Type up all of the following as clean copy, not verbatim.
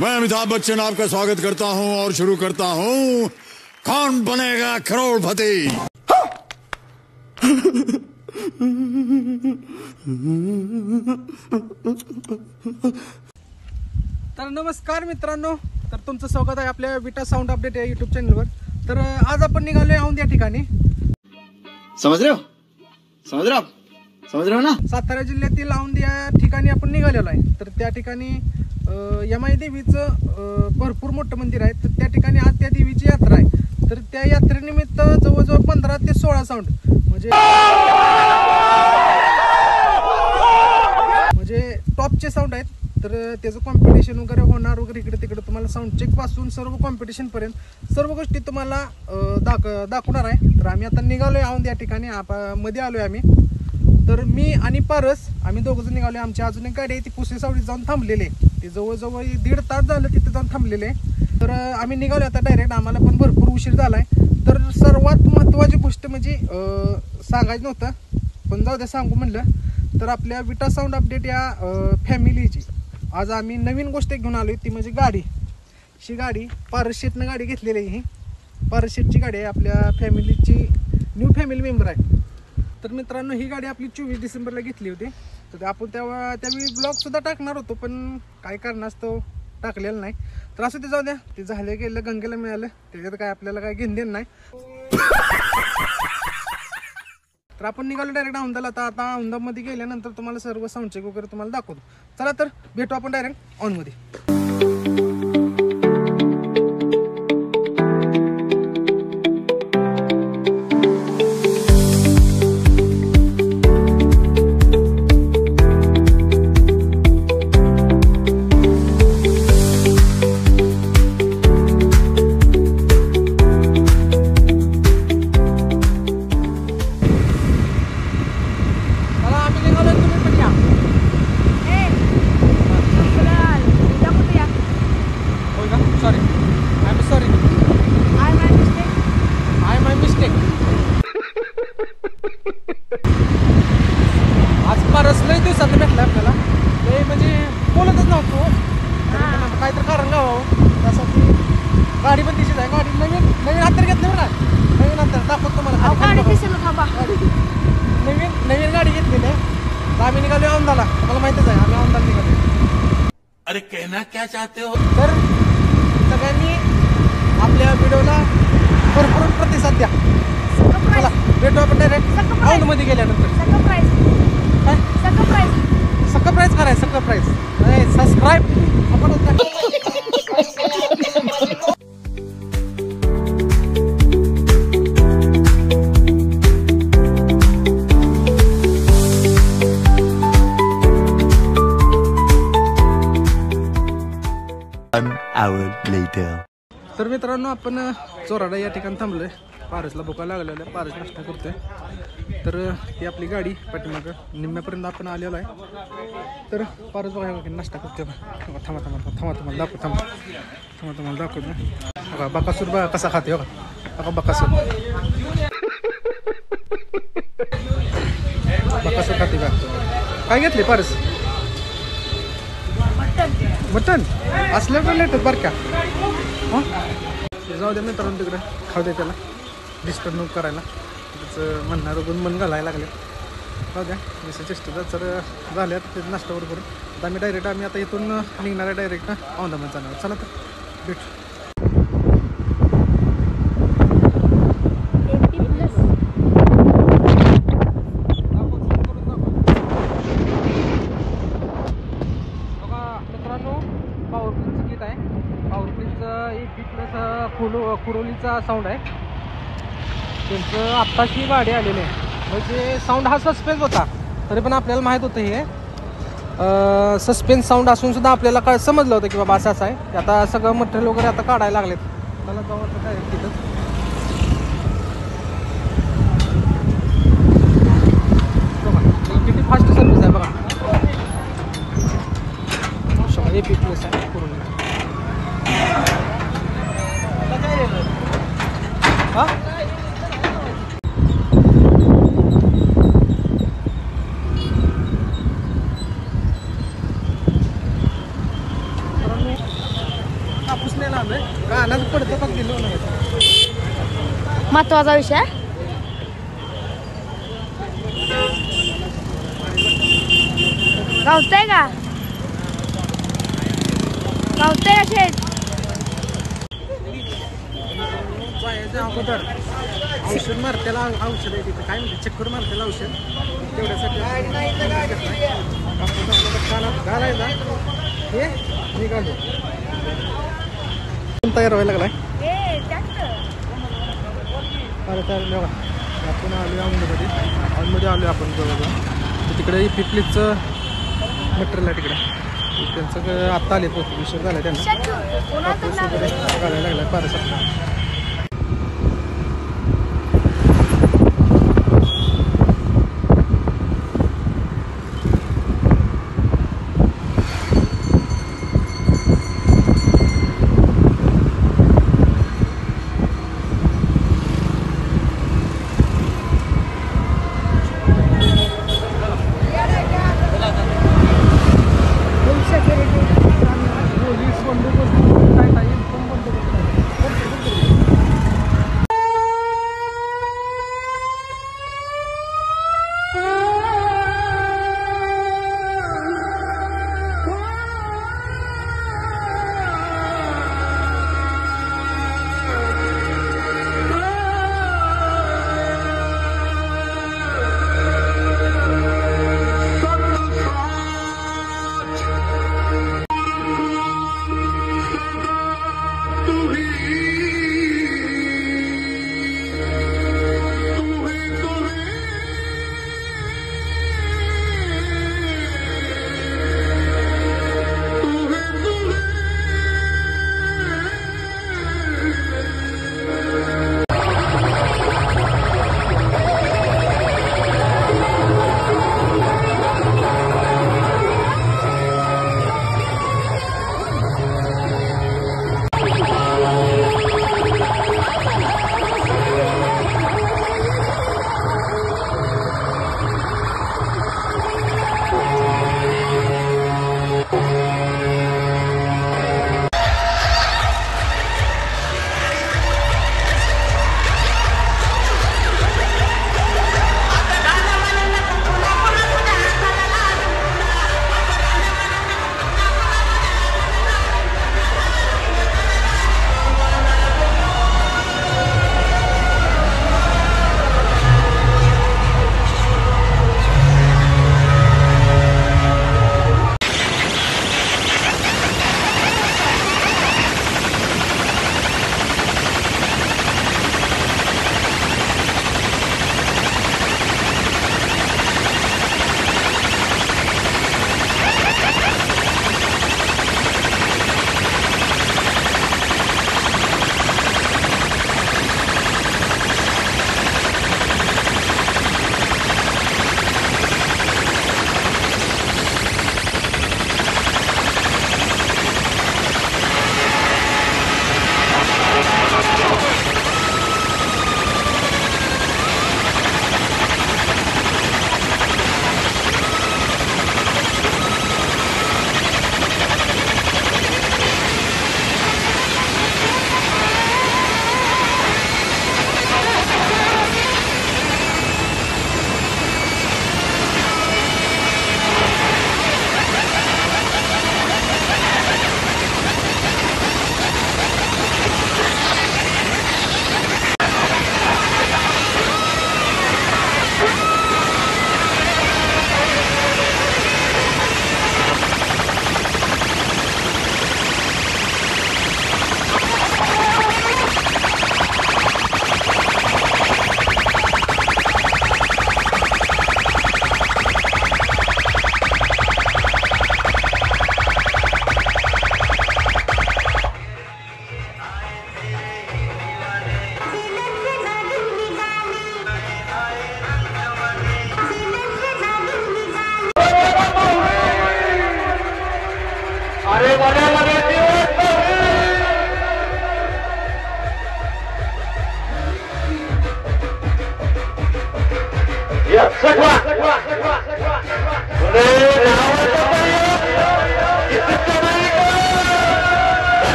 मैं अमिताभ बच्चन आपका स्वागत करता हूं और शुरू करता हूं कौन बनेगा करोड़पति। तर नमस्कार मित्रांनो, तर तुमचं स्वागत आहे आपल्या विटा साऊंड अपडेट या यूट्यूब चॅनलवर। तर आज आपण निघालोय औंध या ठिकाणी। समझ रहे हो ना? सातारा जिल्ह्यातील औंध या ठिकाणी आपण निघालेलो आहे। तर त्या ठिकाणी यमाई देवीचं भरपूर मोठं मंदिर आहे। तर त्या ठिकाणी आज त्या देवीची यात्रा आहे। तर त्या यात्रेनिमित्त जवळजवळ 15 ते 16 साऊंड म्हणजे टॉपचे साऊंड आहेत। तर त्याचं कॉम्पिटिशन वगैरे होणार वगैरे, इकडे तिकडे तुम्हाला साऊंड चेक पासून सर्व कॉम्पिटिशन पर्यंत सर्व गोष्टी तुम्हाला दाखवणार आहे। तर आम्ही आता निघालोय औंध या ठिकाणी मध्ये आलोय आम्ही। तर मी आणि पारस आम्ही दोघं जण निघालोय। आमची अजून एक गाडी आहे, ती पुसे सावडीत जाऊन थांबलेली आहे। ती जवळजवळ 1.5 तास झालं तिथे जाऊन थांबलेले आहे। तर आम्ही निघालो आता डायरेक्ट, आम्हाला पण भरपूर उशीर झालाय। तर सर्वात महत्त्वाची गोष्ट म्हणजे सांगायचं नव्हतं, पण जाऊ द्या सांगू म्हणलं। तर आपल्या विटा साऊंड अपडेट या फॅमिलीची आज आम्ही नवीन गोष्ट घेऊन आलोय, ती म्हणजे गाडी। ही गाडी पारस शेटनं गाडी घेतलेली आहे। ही पारस शेटची गाडी आहे, आपल्या फॅमिलीची न्यू फॅमिली मेंबर आहे। तर मित्रांनो, ही गाडी आपली 24 डिसेंबरला घेतली होती। तर आपण त्यावेळी ब्लॉगसुद्धा टाकणार होतो, पण काय कारणास्तव टाकलेलं नाही। तर असं ते जाऊ द्या, ते झालं गेलं, गंगेला मिळालं, त्याच्यात काय आपल्याला काय घेणं नाही। तर आपण निघालो डायरेक्ट औंधाला। आता औंधामध्ये गेल्यानंतर तुम्हाला सर्व साऊंड चेक वगैरे तुम्हाला दाखवतो। चला तर भेटू आपण डायरेक्ट औंधमध्ये। लई दिवसात भेटला आपल्याला, ते म्हणजे बोलतच नव्हतो, काहीतरी कारण गावावं त्यासाठी। गाडी पण तिचीच आहे, गाडी नवीन हातर घेतली बरं, नवीन हातर दाखवतो तुम्हाला। नवीन गाडी घेतलेली आहे। तर आम्ही निघालो औंधाला, तुम्हाला माहितीच आहे आम्ही औंधाला निघालो। अरे कहना क्या चाहते हो? तर सगळ्यांनी आपल्या व्हिडिओला भरपूर प्रतिसाद द्या। चला भेटू आपण डायरेक्ट औंधमध्ये गेल्यानंतर। सरप्राईज करायचं, सरप्राईज नाही, सबस्क्राईब आपण An hour later. तर मित्रांनो, आपण चोराडा या ठिकाणी थांबलोय। पारसला भुका लागलेला आहे, पारस नाश्ता करतोय। तर ही आपली गाडी पाठीमागं निम्म्यापर्यंत आपण आलेलो आहे। तर पारस बघा नाश्ता करतोय। थांबा तुम्हाला दाखवतो। बकासूर बघा कसा खाते, बघा बकासूर खाते बघा। काय घेतले पारस? मटन असलं पण लेटत बरं का। हां जाऊ द्या मित्रांनो, तिकडे खाऊ दे, त्याला डिस्टर्ब नको करायला। त्याचं म्हणणारं गुण मन घालायला लागले। जाऊ द्या, जसं चेष्टा तर झाल्यात ते नाश्ता बरोबर। आता आम्ही आता इथून निघणार आहे डायरेक्ट औंधामध्ये जाणार। चला तर भेटू। कुरोलीचा साऊंड आहे त्यांचं। आत्ताची गाडी आलेली आहे, म्हणजे साऊंड हा सस्पेन्स होता, तरी पण आपल्याला माहीत होतं हे सस्पेन्स साऊंड असून सुद्धा आपल्याला काय समजलं होतं की बाबा असं आहे। आता सगळं मटेरियल वगैरे आता काढायला लागलेत। मला जाऊ वाटतं काय तिथं बघा किती फास्ट सर्व्हिस आहे बघा। AP प्लस आहे कुरोली। हां महत्वाचा विषय. गावतंय का शेत? जायच्या अगोदर औषध मारतेला औषध आहे तिथं, काय म्हणते चक्कर मारतेला औषध, तेवढ्यासाठी कानात घालायचा हे निघालो. तयार व्हायला लागलाय. अरे तयार बघा, आपण आलो औंधमध्ये आलो आपण जवळजवळ. तिकडे पिपलीचं मटेरियल आहे तिकडे, त्यांचं आत्ता आले तो विषय झाला त्यांना घालायला लागला फारसा.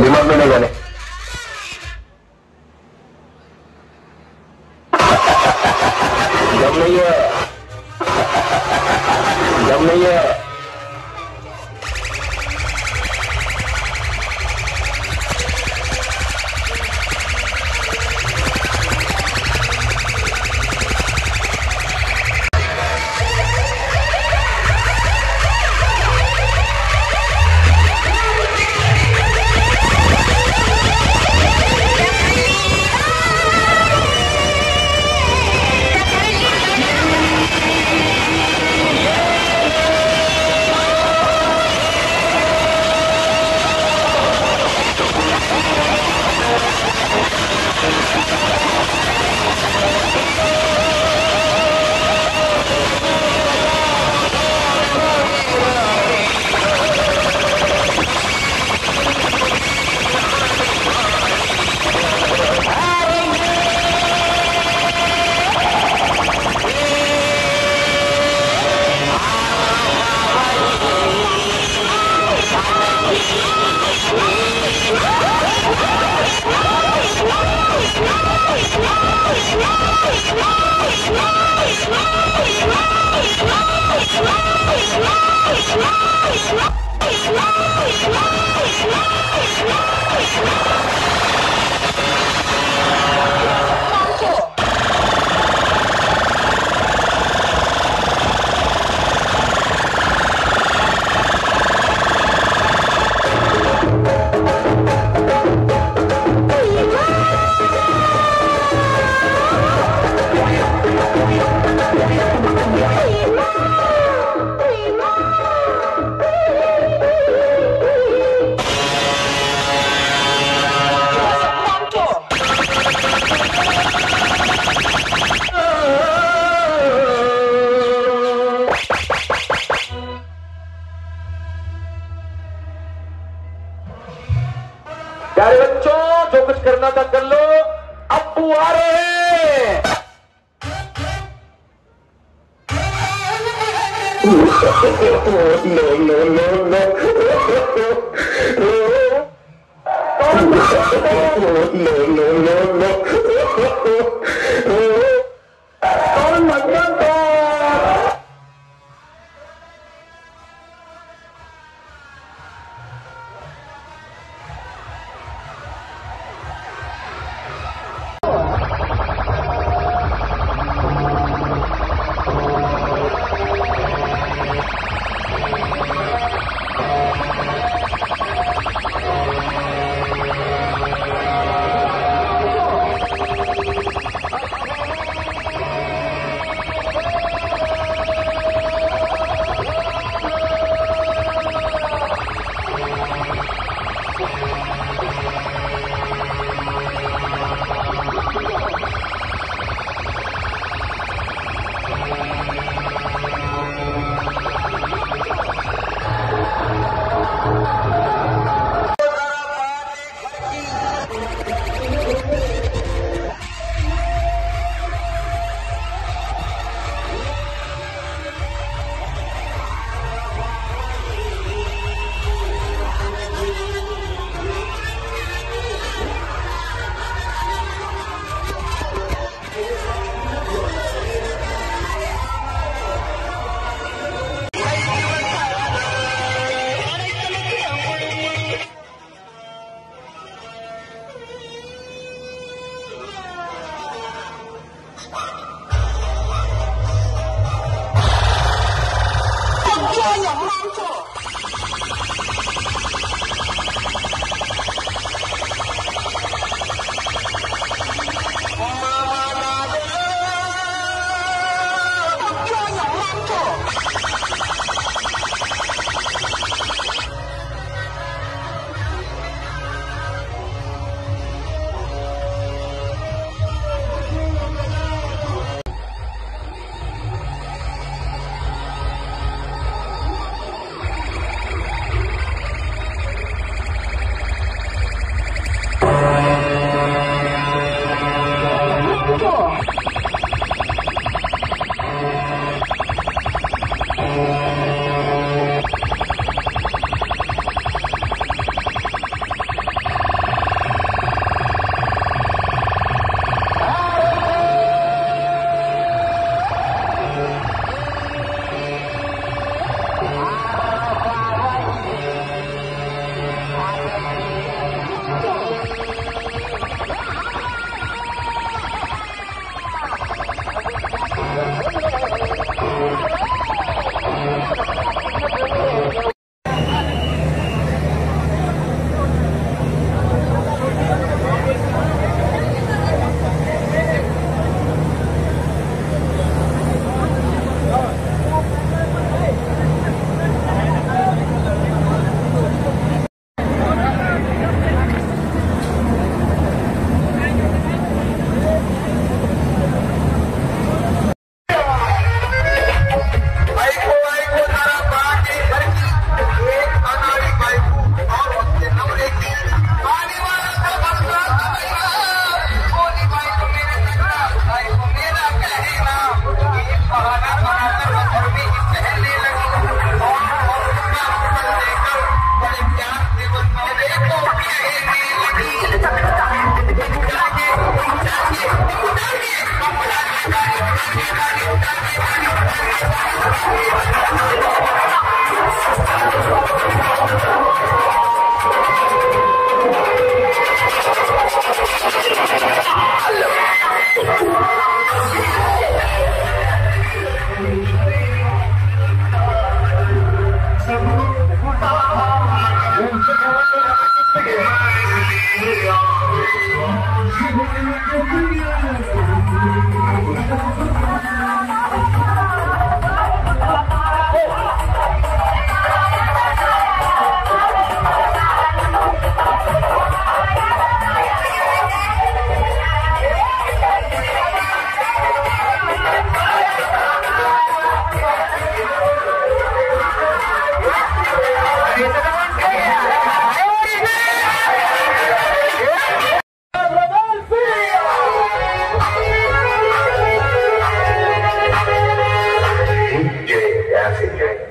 दिमाग में नहीं जाने जब नहीं है जब नहीं है प्यारे बच्चों जो कुछ करना था कर लो अब्बू आ रहे हैं no no no no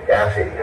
Daffy.